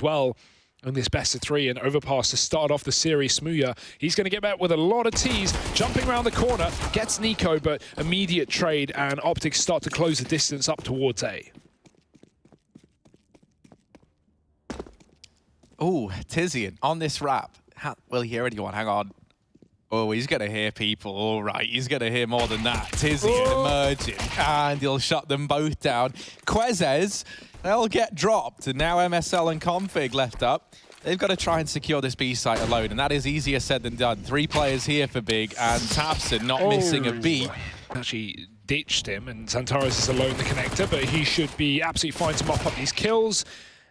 well in this best of three, and Overpass to start off the series. Smooya, he's going to get back with a lot of tees, jumping around the corner, gets NiKo, but immediate trade, and Optic start to close the distance up towards A. Oh, Tizian on this wrap. Will he hear anyone? Hang on. Oh, he's going to hear people. All right, he's going to hear more than that. Tizian emerging, and he'll shut them both down. Quezes, they'll get dropped, and now MSL and Config left up. They've got to try and secure this B site alone, and that is easier said than done. 3 players here for Big, and tabseN not missing a beat. Actually ditched him, and Xantares is alone in the connector, but he should be absolutely fine to mop up these kills.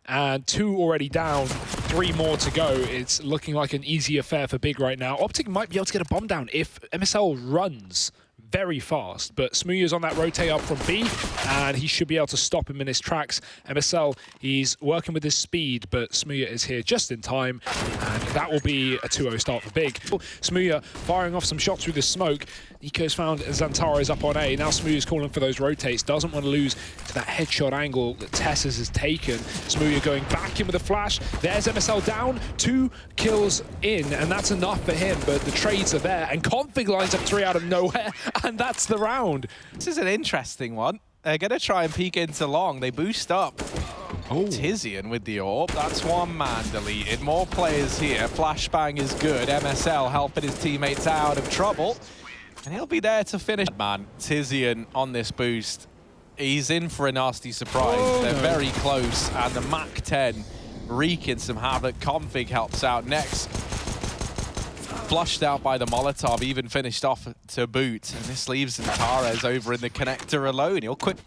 And 2 already down, 3 more to go. It's looking like an easy affair for Big right now. Optic might be able to get a bomb down if MSL runs very fast, but Smooya's on that rotate up from B, and he should be able to stop him in his tracks. MSL, he's working with his speed, but Smooya is here just in time, and that will be a 2-0 start for Big. Smooya firing off some shots through the smoke. NiKo's found Xantares up on A. Now Smooya's calling for those rotates. Doesn't want to lose to that headshot angle that TeSeS has taken. Smooya going back in with a flash. There's MSL down. 2 kills in, and that's enough for him, but the trades are there, and Config lines up 3 out of nowhere, and that's the round. This is an interesting one. They're going to try and peek into long. They boost up. Tizian with the AWP. That's 1 man deleted. More players here. Flashbang is good. MSL helping his teammates out of trouble. And he'll be there to finish. Man, Tizian on this boost. He's in for a nasty surprise. They're very close. And the MAC-10 wreaking some havoc. Config helps out next. Flushed out by the Molotov, even finished off to boot. And this leaves Xantares over in the connector alone. He'll quick.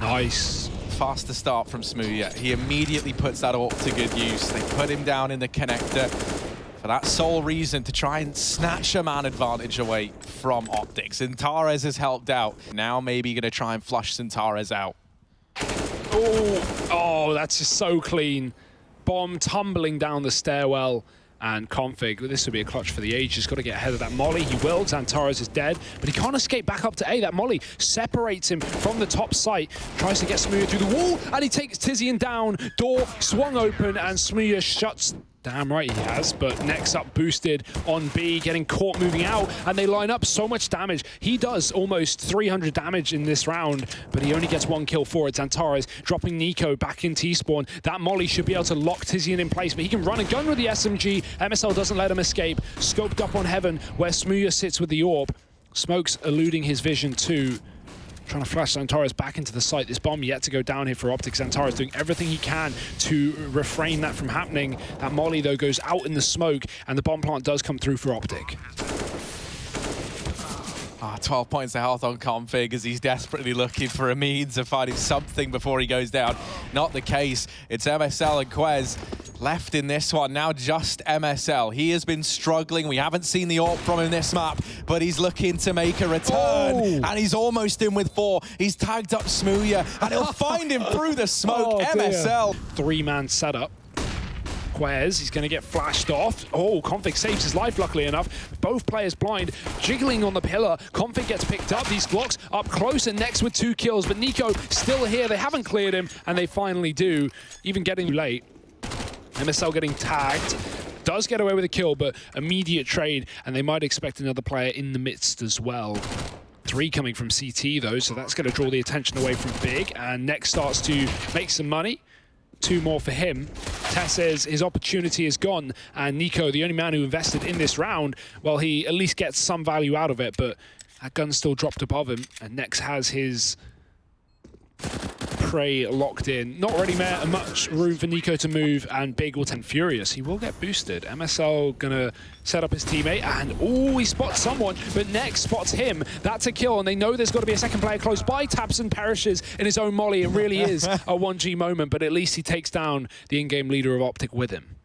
Nice. Faster start from Smooya. He immediately puts that AWP to good use. They put him down in the connector for that sole reason, to try and snatch a man advantage away from Optic. Xantares has helped out. Now maybe going to try and flush Xantares out. Oh, that's just so clean. Bomb tumbling down the stairwell, and Config, this would be a clutch for the age. He's got to get ahead of that molly. He will. Xantares is dead, but he can't escape back up to A. That molly separates him from the top site. Tries to get Smooya through the wall, and he takes Tizian down. Door swung open, and Smooya shuts. Damn right he has, but next up boosted on B, getting caught moving out, and they line up so much damage. He does almost 300 damage in this round, but he only gets 1 kill for it. Xantares dropping NiKo back in T-spawn. That molly should be able to lock Tizian in place, but he can run and gun with the SMG. MSL doesn't let him escape. Scoped up on Heaven, where Smooya sits with the AWP. Smokes eluding his vision too. Trying to flash Xantares back into the site. This bomb yet to go down here for Optic. Xantares doing everything he can to refrain that from happening. That molly, though, goes out in the smoke, and the bomb plant does come through for Optic. 12 points of health on Config as he's desperately looking for a means of finding something before he goes down. Not the case. It's MSL and Quez left in this one. Now just MSL. He has been struggling. We haven't seen the AWP from him this map, but he's looking to make a return. And he's almost in with 4. He's tagged up Smooya, and he'll find him through the smoke. MSL. 3-man setup. Quez, he's going to get flashed off. Oh, Config saves his life, luckily enough. Both players blind, jiggling on the pillar. Config gets picked up. These Glocks up close and next with 2 kills, but NiKo still here. They haven't cleared him, and they finally do, even getting late. MSL getting tagged. Does get away with a kill, but immediate trade, and they might expect another player in the midst as well. 3 coming from CT, though, so that's going to draw the attention away from Big, and next starts to make some money. 2 more for him. TeSeS, his opportunity is gone, and NiKo, the only man who invested in this round, well, he at least gets some value out of it, but that gun's still dropped above him, and Nex has his prey locked in. Not really much room for NiKo to move, and Big will turn furious. He will get boosted. MSL gonna set up his teammate, and he spots someone, but Nex spots him. That's a kill, and they know there's got to be a second player close by. tabseN perishes in his own molly. It really is a 1G moment, but at least he takes down the in-game leader of Optic with him.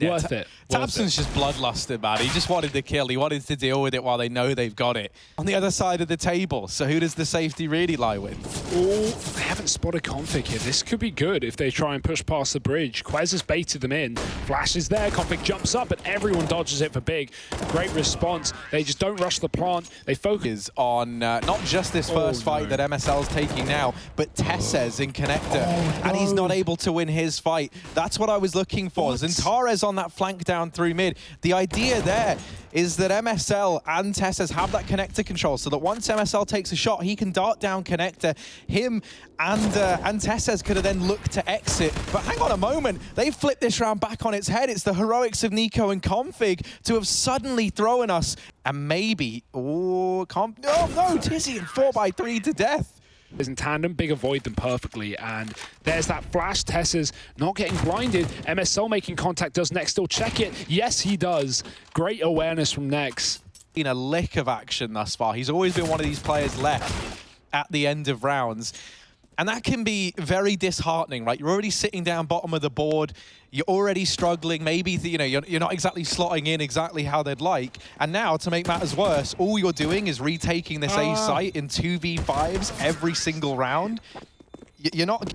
Worth it. Tabsen's just bloodlusted, man. He just wanted the kill. He wanted to deal with it while they know they've got it. On the other side of the table, so who does the safety really lie with? Oh, they haven't spotted Config here. This could be good if they try and push past the bridge. Quez has baited them in. Flash is there. Config jumps up, but everyone dodges it for Big. Great response. They just don't rush the plant. They focus on not just this first fight that MSL's taking now, but Tessez in Connector. And he's not able to win his fight. That's what I was looking for. Zantares on that flank down through mid. The idea there is that MSL and Tessez have that Connector control, so that once MSL takes a shot, he can dart down Connector. Him and Tessez could have then looked to exit. But hang on a moment, they flipped this round back on its head. It's the heroics of NiKo and Config to have suddenly thrown us, and maybe, oh no, Tizian 4x3 to death. In tandem, Big avoid them perfectly, and there's that flash. Tessez not getting blinded. MSL making contact. Does Nex still check it? Yes, he does. Great awareness from Nex. In a lick of action thus far. He's always been one of these players left at the end of rounds. And that can be very disheartening, right? You're already sitting down bottom of the board. You're already struggling. Maybe you're not exactly slotting in exactly how they'd like. And now, to make matters worse, all you're doing is retaking this A site in 2v5s every single round. You're not...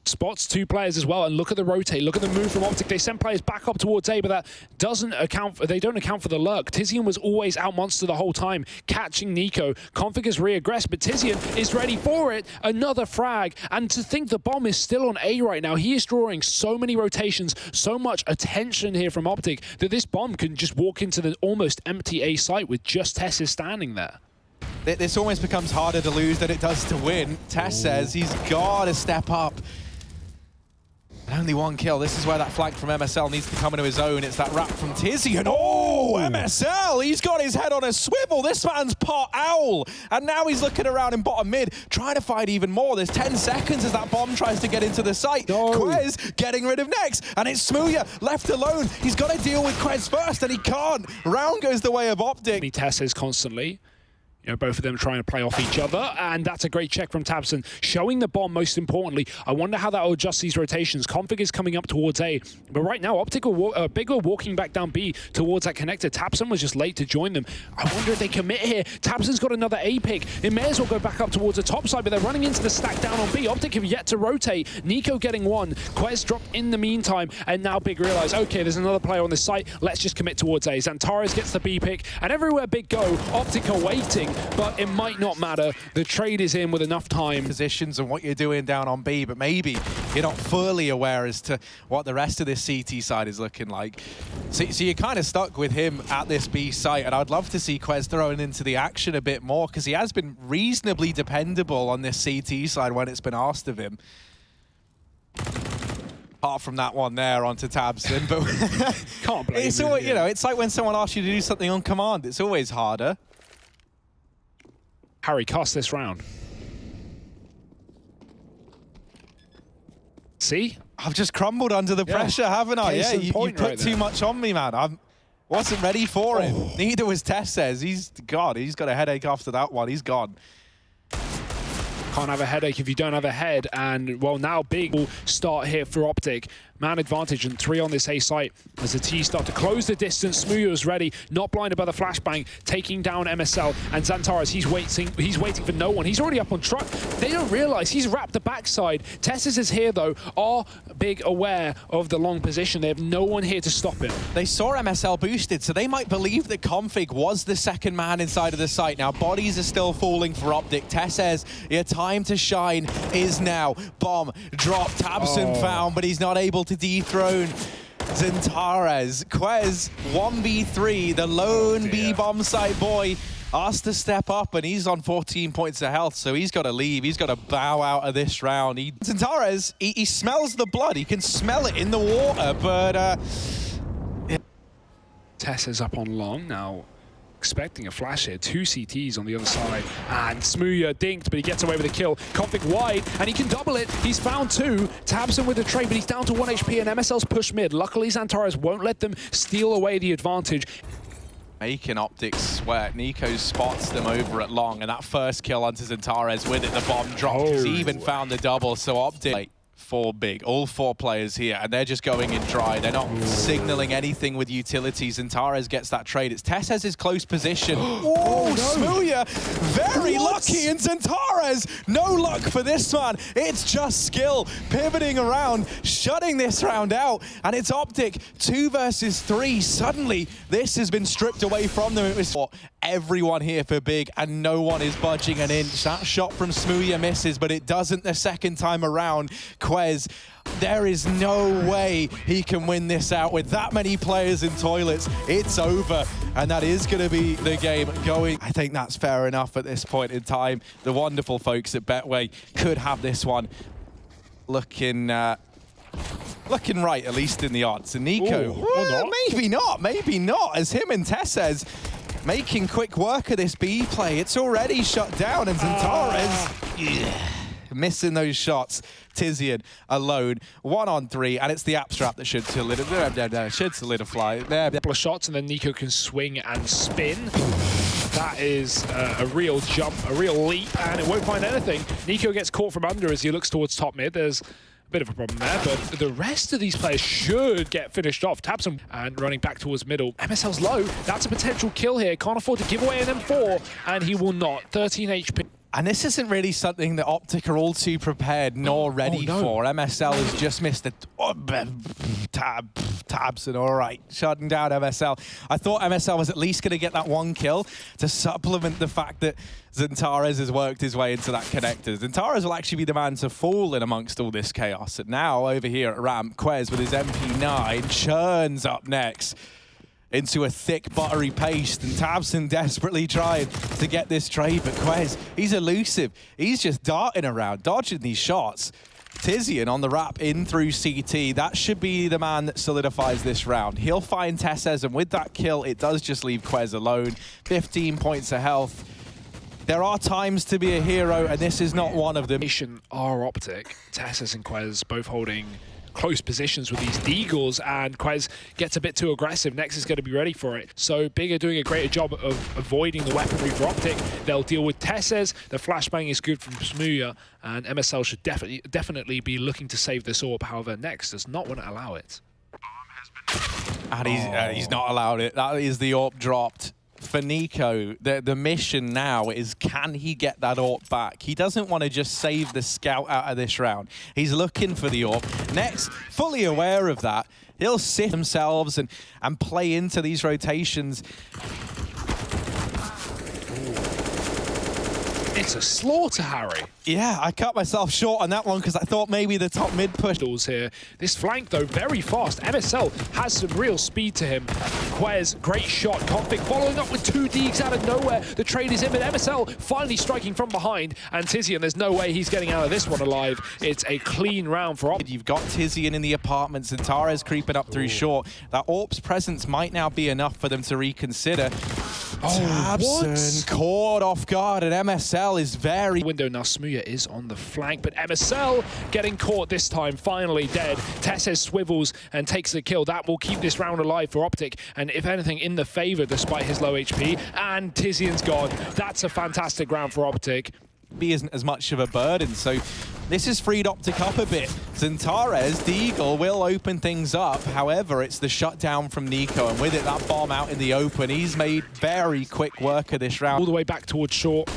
Spots two players as well, and look at the rotate, look at the move from Optic. They send players back up towards A, but that doesn't account for, they don't account for the lurk. Tizian was always out monster the whole time, catching NiKo. Config has re-aggressed, but Tizian is ready for it. Another frag, and to think the bomb is still on A right now, he is drawing so many rotations, so much attention here from Optic, that this bomb can just walk into the almost empty A site with just Tessez standing there. This almost becomes harder to lose than it does to win. Tess says he's got to step up. Only one kill. This is where that flank from MSL needs to come into his own. It's that wrap from Tizian. Oh, MSL! He's got his head on a swivel. This man's pot owl. And now he's looking around in bottom mid, trying to find even more. There's 10 seconds as that bomb tries to get into the site. Quez getting rid of Nex. And it's Smooya left alone. He's got to deal with Quez first, and he can't. Round goes the way of Optic. Tessez constantly. You know, both of them trying to play off each other, and that's a great check from Tabsen, showing the bomb most importantly. I wonder how that will adjust these rotations. Config is coming up towards A, but right now, Optic are Big are walking back down B towards that connector. Tabsen was just late to join them. I wonder if they commit here. Tabsen's got another A pick. It may as well go back up towards the top side, but they're running into the stack down on B. Optic have yet to rotate. NiKo getting one. Quez dropped in the meantime, and now Big realize, okay, there's another player on this site. Let's just commit towards A. Zantares gets the B pick, and everywhere Big go, Optic are waiting. But it might not matter. The trade is in with enough time. Positions and what you're doing down on B, but maybe you're not fully aware as to what the rest of this CT side is looking like. So you're kind of stuck with him at this B site, and I'd love to see Quez thrown into the action a bit more, because he has been reasonably dependable on this CT side when it's been asked of him. Apart from that one there onto Tabsen, but can't blame it's always, you know, it's like when someone asks you to do something on command, it's always harder. Harry, cast this round. See? I've just crumbled under the pressure, haven't I? Yeah, you put too much on me, man. I wasn't ready for it. Neither was Tessez. He's got a headache after that one. He's gone. Can't have a headache if you don't have a head. And, well, now Big will start here for Optic. Man advantage and 3 on this A site as the T start to close the distance. Smooya is ready, not blinded by the flashbang, taking down MSL. And Zantares, he's waiting for no one. He's already up on truck. They don't realize he's wrapped the backside. Tessez is here though. Are Big aware of the long position? They have no one here to stop him. They saw MSL boosted, so they might believe that Config was the second man inside of the site. Now bodies are still falling for Optic. Tessez, your time to shine is now. Bomb dropped, Tabsen found, but he's not able to dethrone Zantares. Quez 1v3, the lone B bomb site boy, asked to step up, and he's on 14 points of health, so he's got to leave. He's got to bow out of this round. Zantares, he smells the blood. He can smell it in the water, but Tessez up on long now. Expecting a flash here, 2 CTs on the other side, and Smooya dinked, but he gets away with a kill. Config wide, and he can double it. He's found 2. Tabsen with the trade, but he's down to 1 HP, and MSL's push mid. Luckily, Zantares won't let them steal away the advantage. Making Optic sweat. NiKo spots them over at long, and that first kill onto Zantares with it, the bomb dropped. He even found the double, so Optic for Big. All 4 players here, and they're just going in dry. They're not signaling anything with utilities, and Tares gets that trade. It's Tessez's close position. Oh, Smooya very lucky, and Zentares, no luck for this one. It's just skill, pivoting around, shutting this round out, and it's Optic 2 versus 3. Suddenly, this has been stripped away from them. It was everyone here for Big, and no one is budging an inch. That shot from Smooya misses, but it doesn't the second time around. Quez, there is no way he can win this out with that many players in toilets. It's over, and that is going to be the game going. I think that's fair enough at this point in time. The wonderful folks at Betway could have this one looking right, at least in the odds. And Nico, maybe not, as him and Tessez making quick work of this B play. It's already shut down, and Zentares missing those shots. Tizian alone, 1-on-3, and it's the Abstract that should solidify. A couple of shots, and then Nico can swing and spin. That is a real jump, a real leap, and it won't find anything. Nico gets caught from under as he looks towards top mid. There's a bit of a problem there, but the rest of these players should get finished off. Tabson and running back towards middle. MSL's low. That's a potential kill here. Can't afford to give away an M4, and he will not. 13 HP. And this isn't really something that Optic are all too prepared nor ready for. MSL has just missed a Tabson, all right, shutting down MSL. I thought MSL was at least going to get that 1 kill to supplement the fact that Zentares has worked his way into that connector. Zentares will actually be the man to fall in amongst all this chaos. And now over here at ramp, Quez with his MP9 churns up next into a thick, buttery paste, and Tabson desperately trying to get this trade, but Quez, he's elusive. He's just darting around, dodging these shots. Tizian on the wrap in through CT. That should be the man that solidifies this round. He'll find Tessez, and with that kill, it does just leave Quez alone. 15 points of health. There are times to be a hero, and this is not one of them. Are Optic. Tessez and Quez both holding close positions with these Deagles, and Quez gets a bit too aggressive. Next is going to be ready for it. So Big are doing a greater job of avoiding the weaponry for Optic. They'll deal with Tessez. The flashbang is good from Smooya, and MSL should definitely be looking to save this orb. However, Next does not want to allow it. And he's not allowed it. That is the orb dropped. For Nico, the mission now is, can he get that AWP back? He doesn't want to just save the scout out of this round. He's looking for the AWP. Next, fully aware of that, he'll sit themselves and play into these rotations. It's a slaughter, Harry. Yeah, I cut myself short on that one because I thought maybe the top mid push. Here. This flank, though, very fast. MSL has some real speed to him. Quez, great shot. Config following up with 2 Deags out of nowhere. The trade is in, but MSL finally striking from behind. And Tizian, there's no way he's getting out of this one alive. It's a clean round for Optic. You've got Tizian in the apartments and Tares creeping up through short. That AWP's presence might now be enough for them to reconsider. Tabson caught off guard, and MSL is very... Window now, Smooya is on the flank, but MSL getting caught this time, finally dead. Tessez swivels and takes the kill. That will keep this round alive for Optic, and if anything, in the favor despite his low HP. And Tizian's gone. That's a fantastic round for Optic. Isn't as much of a burden, so this has freed Optic up a bit. Zentares, Deagle will open things up. However, it's the shutdown from Nico, and with it, that bomb out in the open. He's made very quick work of this round. All the way back towards short.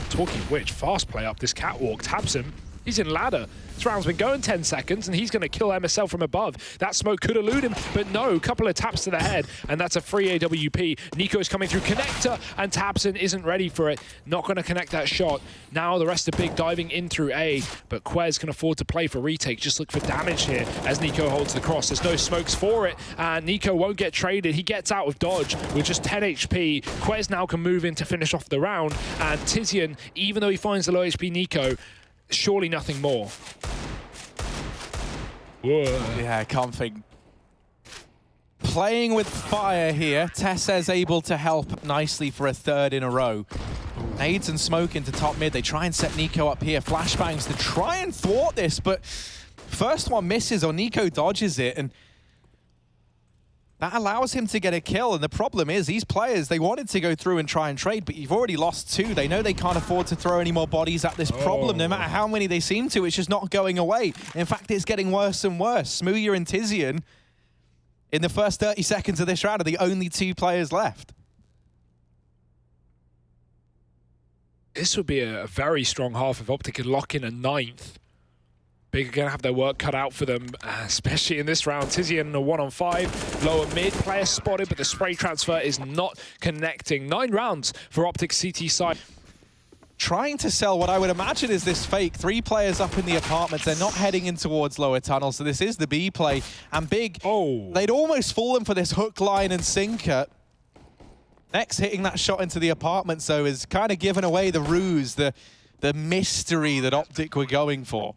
Talking of which, fast play up this catwalk. Tabson, he's in ladder. This round's been going 10 seconds, and he's going to kill MSL from above. That smoke could elude him, but no, couple of taps to the head, and that's a free AWP. Nico's coming through connector, and Tabson isn't ready for it. Not going to connect that shot. Now the rest of Big diving in through A, but Quez can afford to play for retake. Just look for damage here as Nico holds the cross. There's no smokes for it, and Nico won't get traded. He gets out with dodge with just 10 HP. Quez now can move in to finish off the round, and Tizian, even though he finds the low HP Nico, surely nothing more. Whoa. Yeah, Config playing with fire here. Tessez able to help nicely for a 3rd in a row. Nades and smoke into top mid. They try and set Nico up here. Flashbangs to try and thwart this, but first one misses or Nico dodges it, and that allows him to get a kill. And the problem is these players, they wanted to go through and try and trade, but you've already lost 2. They know they can't afford to throw any more bodies at this problem. No matter how many they seem to, it's just not going away. In fact, it's getting worse and worse. Smooya and Tizian, in the first 30 seconds of this round, are the only 2 players left. This would be a very strong half if Optic could lock in a 9th. Big are going to have their work cut out for them, especially in this round. Tizian in a 1-on-5, lower mid, player spotted, but the spray transfer is not connecting. 9 rounds for Optic CT side. Trying to sell what I would imagine is this fake. 3 players up in the apartments. They're not heading in towards lower tunnel, so this is the B play. And Big, they'd almost fallen for this hook, line, and sinker. Next, hitting that shot into the apartments, though, is kind of giving away the ruse, the mystery that Optic were going for.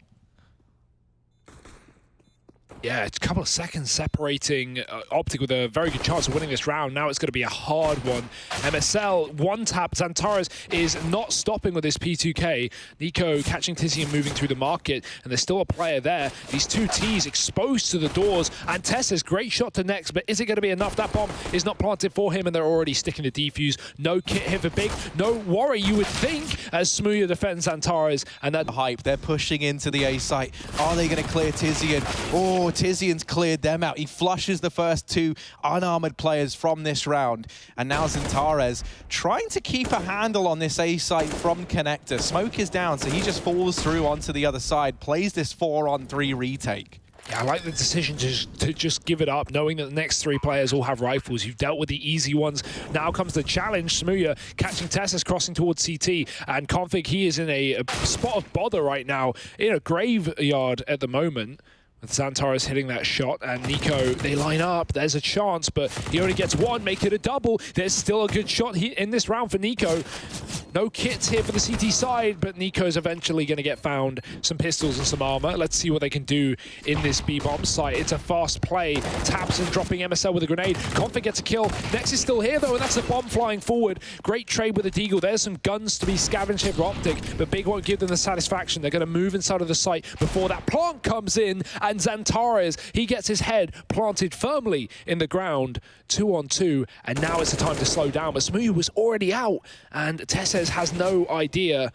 Yeah, it's a couple of seconds separating Optic with a very good chance of winning this round. Now it's going to be a hard one. MSL, one tap. Xantares is not stopping with this P2K. NiKo catching Tizian moving through the market, and there's still a player there. These 2 Ts exposed to the doors, and Tessa's great shot to Next, but is it going to be enough? That bomb is not planted for him, and they're already sticking the defuse. No kit here for Big. No worry, you would think, as Smooya defends Xantares, and that hype. They're pushing into the A site. Are they going to clear Tizian? Oh, Tizian's cleared them out. He flushes the first 2 unarmored players from this round. And now Xantares trying to keep a handle on this A site from Connector. Smoke is down, so he just falls through onto the other side, plays this 4-on-3 retake. Yeah, I like the decision to just give it up, knowing that the next 3 players all have rifles. You've dealt with the easy ones. Now comes the challenge. Smooya catching Tessas, crossing towards CT. And Config, he is in a spot of bother right now, in a graveyard at the moment. With Xantares hitting that shot, and NiKo, they line up. There's a chance, but he only gets 1, make it a double. There's still a good shot in this round for NiKo. No kits here for the CT side, but NiKo's eventually going to get found. Some pistols and some armor. Let's see what they can do in this B-bomb site. It's a fast play. Tabson dropping MSL with a grenade. Config gets a kill. Next is still here, though, and that's the bomb flying forward. Great trade with the Deagle. There's some guns to be scavenged here for Optic, but Big won't give them the satisfaction. They're going to move inside of the site before that plant comes in, and Xantares, he gets his head planted firmly in the ground. 2-on-2, and now it's the time to slow down. But Smooya was already out, and Tessez has no idea.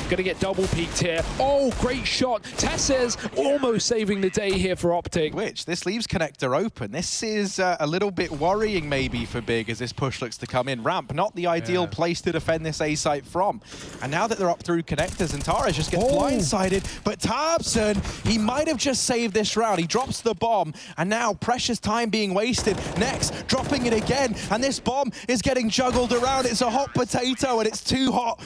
Gonna get double peaked here. Oh, great shot. Tessez almost saving the day here for Optic. Which, this leaves Connector open. This is a little bit worrying maybe for Big as this push looks to come in. Ramp, not the ideal place to defend this A site from. And now that they're up through Connectors, and Xantares just gets blindsided. But Tabson, he might have just saved this round. He drops the bomb, and now precious time being wasted. Next, dropping it again, and this bomb is getting juggled around. It's a hot potato, and it's too hot.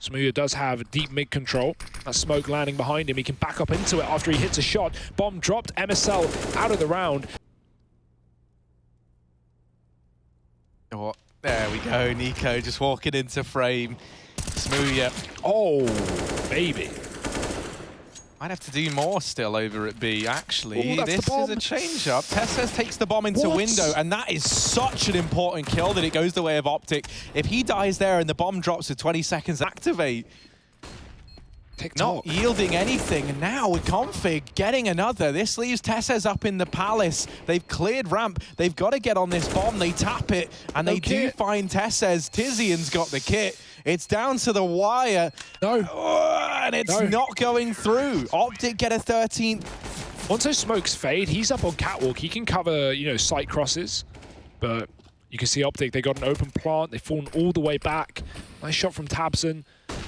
Smooya does have deep mid control. That smoke landing behind him. He can back up into it after he hits a shot. Bomb dropped. MSL out of the round. Oh, there we go. NiKo just walking into frame. Smooya. Oh, baby. Might have to do more still over at B, actually. Ooh, this is a change-up. Tessez takes the bomb into window, and that is such an important kill that it goes the way of Optic. If he dies there and the bomb drops with 20 seconds activate, not yielding anything. And now with Config getting another. This leaves Tessez up in the palace. They've cleared ramp. They've got to get on this bomb. They tap it, and they do find Tessez. Tizian's got the kit. It's down to the wire. And it's not going through. Optic get a 13th. Once those smokes fade, he's up on catwalk. He can cover, you know, sight crosses. But you can see Optic, they got an open plant. They've fallen all the way back. Nice shot from Tabson.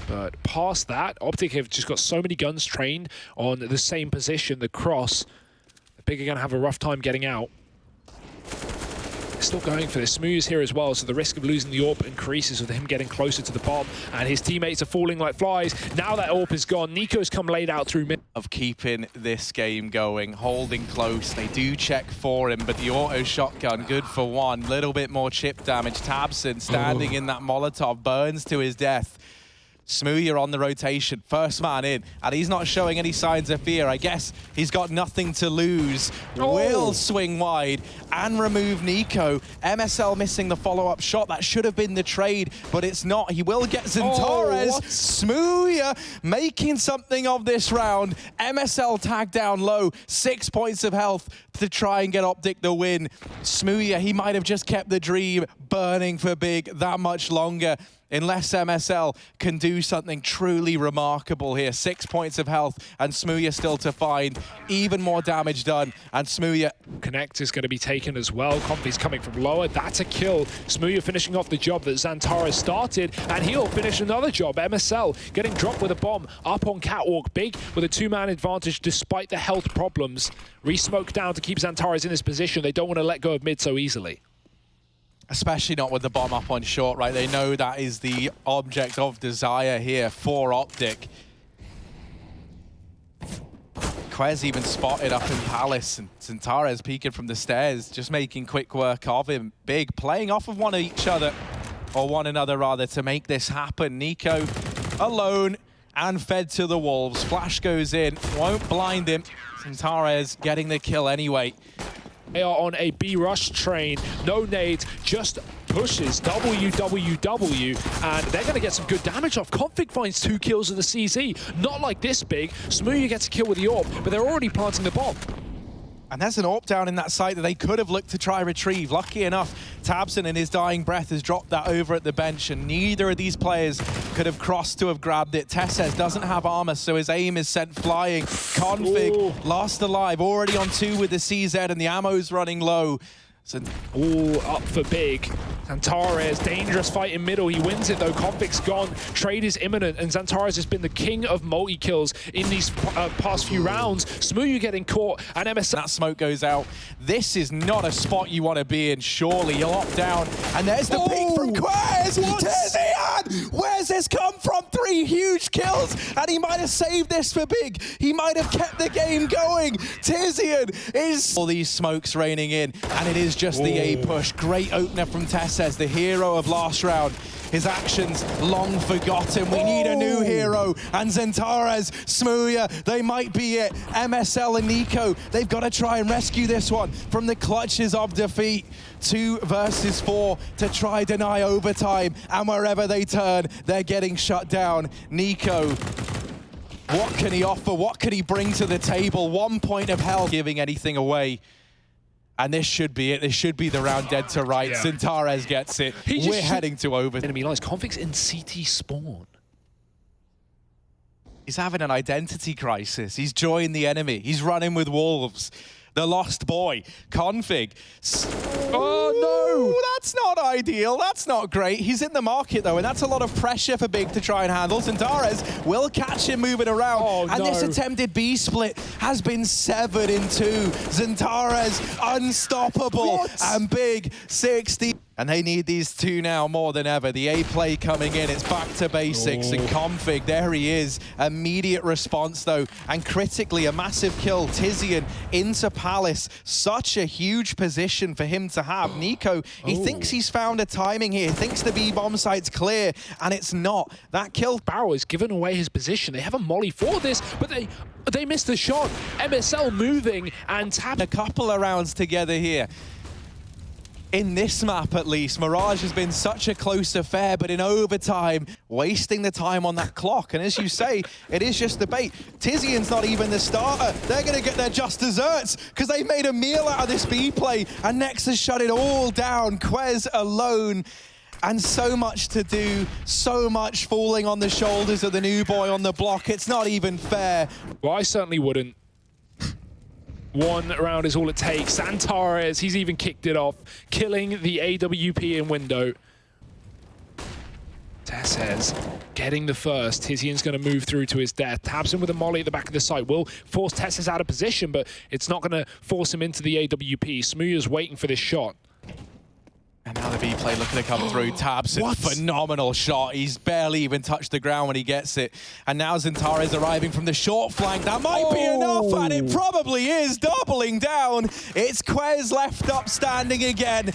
But past that, Optic have just got so many guns trained on the same position, the cross. The Big are going to have a rough time getting out. Still going for this. Smooya's here as well, so the risk of losing the AWP increases with him getting closer to the bomb, and his teammates are falling like flies. Now that AWP is gone, NiKo's come laid out through mid. Of keeping this game going, holding close. They do check for him, but the auto shotgun, good for one. Little bit more chip damage. Tabson standing in that Molotov, burns to his death. Smooya on the rotation, first man in, and he's not showing any signs of fear. I guess he's got nothing to lose. Will swing wide and remove NiKo. MSL missing the follow-up shot. That should have been the trade, but it's not. He will get XANTARES. Smooya making something of this round. MSL tagged down low, 6 points of health to try and get Optic the win. Smooya, he might have just kept the dream burning for Big that much longer. Unless MSL can do something truly remarkable here. 6 points of health, and Smooya still to find. Even more damage done, and Smooya. Connect is going to be taken as well. Comfy's coming from lower. That's a kill. Smooya finishing off the job that XANTARES started, and he'll finish another job. MSL getting dropped with a bomb up on Catwalk. Big with a two-man advantage despite the health problems. Re-smoke down to keep XANTARES in this position. They don't want to let go of mid so easily. Especially not with the bomb up on short, right? They know that is the object of desire here for Optic. Quez even spotted up in Palace, and XANTARES peeking from the stairs, just making quick work of him. Big playing off of one another rather, to make this happen. NiKo alone and fed to the wolves. Flash goes in, won't blind him. XANTARES getting the kill anyway. They are on a B rush train. No nades, just pushes WWW, and they're going to get some good damage off. Config finds 2 kills of the CZ. Not like this Big. Smooya gets a kill with the AWP, but they're already planting the bomb. And there's an AWP down in that site that they could have looked to try retrieve. Lucky enough, tabseN in his dying breath has dropped that over at the bench, and neither of these players could have crossed to have grabbed it. TeSeS doesn't have armor, so his aim is sent flying. Config lost alive, already on 2 with the CZ, and the ammo's running low. Up for Big. XANTARES, dangerous fight in middle. He wins it though. Config's gone. Trade is imminent, and XANTARES has been the king of multi-kills in these past few rounds. Smooya getting caught, and MSL. That smoke goes out. This is not a spot you want to be in, surely. You'll opt down, and there's the peek from Quez! Tizian! Where's this come from? 3 huge kills, and he might have saved this for Big. He might have kept the game going. Tizian is... All these smokes raining in, and it is just the A push. Great opener from TeSeS, the hero of last round. His actions long forgotten. We need a new hero. And XANTARES, Smooya, they might be it. MSL and NiKo, they've got to try and rescue this one from the clutches of defeat. 2 versus 4 to try deny overtime. And wherever they turn, they're getting shut down. NiKo, what can he offer? What can he bring to the table? 1 point of health, giving anything away. And this should be it. This should be the round dead to right. XANTARES gets it. We're heading to overtime. Enemy lines. Config's in CT spawn. He's having an identity crisis. He's joined the enemy. He's running with wolves. The lost boy, Config. Oh, no! That's not ideal. That's not great. He's in the market, though, and that's a lot of pressure for Big to try and handle. XANTARES will catch him moving around, and this attempted B split has been severed in 2. XANTARES unstoppable, and Big 60. And they need these 2 now more than ever. The A play coming in. It's back to basics. And Config, there he is. Immediate response, though. And critically, a massive kill. Tizian into Palace. Such a huge position for him to have. NiKo, he thinks he's found a timing here. He thinks the B-bomb site's clear. And it's not. That kill. Barrow has given away his position. They have a molly for this, but they missed the shot. MSL moving and tapping. A couple of rounds together here. In this map, at least, Mirage has been such a close affair, but in overtime, wasting the time on that clock. And as you say, it is just the bait. Tizian's not even the starter. They're going to get their just desserts because they made a meal out of this B play, and Nexus shut it all down. Quez alone. And so much to do, so much falling on the shoulders of the new boy on the block. It's not even fair. Well, I certainly wouldn't. 1 round is all it takes. XANTARES, he's even kicked it off, killing the AWP in window. TeSeS getting the first. Tizian's going to move through to his death. tabseN with a molly at the back of the site. Will force TeSeS out of position, but it's not going to force him into the AWP. Smooya's waiting for this shot. And now the B play looking to come through. tabseN, phenomenal shot. He's barely even touched the ground when he gets it. And now XANTARES arriving from the short flank. That might be enough, and it probably is. Doubling down. It's Quez left up standing again.